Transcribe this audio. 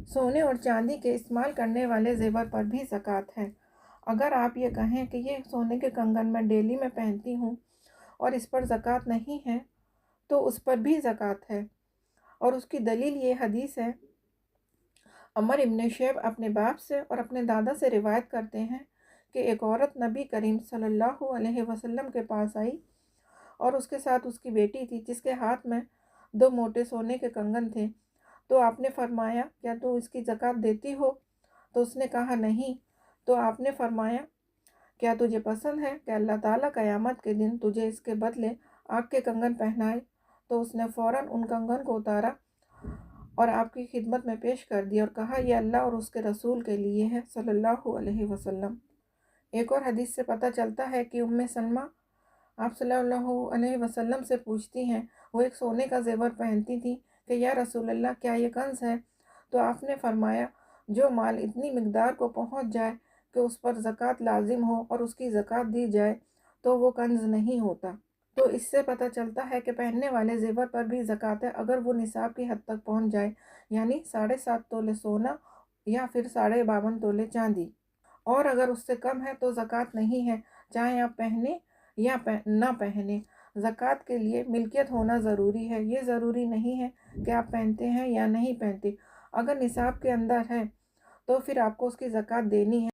سونے اور چاندی کے استعمال کرنے والے زیور پر بھی زکوٰۃ ہے۔ اگر آپ یہ کہیں کہ یہ سونے کے کنگن میں ڈیلی میں پہنتی ہوں اور اس پر زکوٰۃ نہیں ہے تو اس پر بھی زکوٰۃ ہے، اور اس کی دلیل یہ حدیث ہے۔ عمر ابن شیب اپنے باپ سے اور اپنے دادا سے روایت کرتے ہیں کہ ایک عورت نبی کریم صلی اللہ علیہ وسلم کے پاس آئی اور اس کے ساتھ اس کی بیٹی تھی جس کے ہاتھ میں 2 موٹے سونے کے کنگن تھے۔ تو آپ نے فرمایا کیا تو اس کی زکوٰۃ دیتی ہو؟ تو اس نے کہا نہیں۔ تو آپ نے فرمایا کیا تجھے پسند ہے کہ اللہ تعالیٰ قیامت کے دن تجھے اس کے بدلے آگ کے کنگن پہنائے؟ تو اس نے فوراً ان کنگن کو اتارا اور آپ کی خدمت میں پیش کر دیا اور کہا یہ اللہ اور اس کے رسول کے لیے ہے صلی اللہ علیہ وسلم۔ ایک اور حدیث سے پتہ چلتا ہے کہ سلمہ آپ صلی اللہ علیہ وسلم سے پوچھتی ہیں، وہ ایک سونے کا زیور پہنتی تھی کہ یا رسول اللہ کیا یہ کنز ہے؟ تو آپ نے فرمایا جو مال اتنی مقدار کو پہنچ جائے کہ اس پر زکوٰۃ لازم ہو اور اس کی زکوٰۃ دی جائے تو وہ کنز نہیں ہوتا۔ تو اس سے پتہ چلتا ہے کہ پہننے والے زیور پر بھی زکوٰۃ ہے اگر وہ نصاب کی حد تک پہنچ جائے، یعنی 7.5 تولے سونا یا پھر 52.5 تولے چاندی، اور اگر اس سے کم ہے تو زکوٰۃ نہیں ہے، چاہے آپ پہنیں یا نہ پہنیں۔ زکوٰۃ کے لیے ملکیت ہونا ضروری ہے، یہ ضروری نہیں ہے کہ آپ پہنتے ہیں یا نہیں پہنتے۔ اگر نصاب کے اندر ہے تو پھر آپ کو اس کی زکوٰۃ دینی ہے۔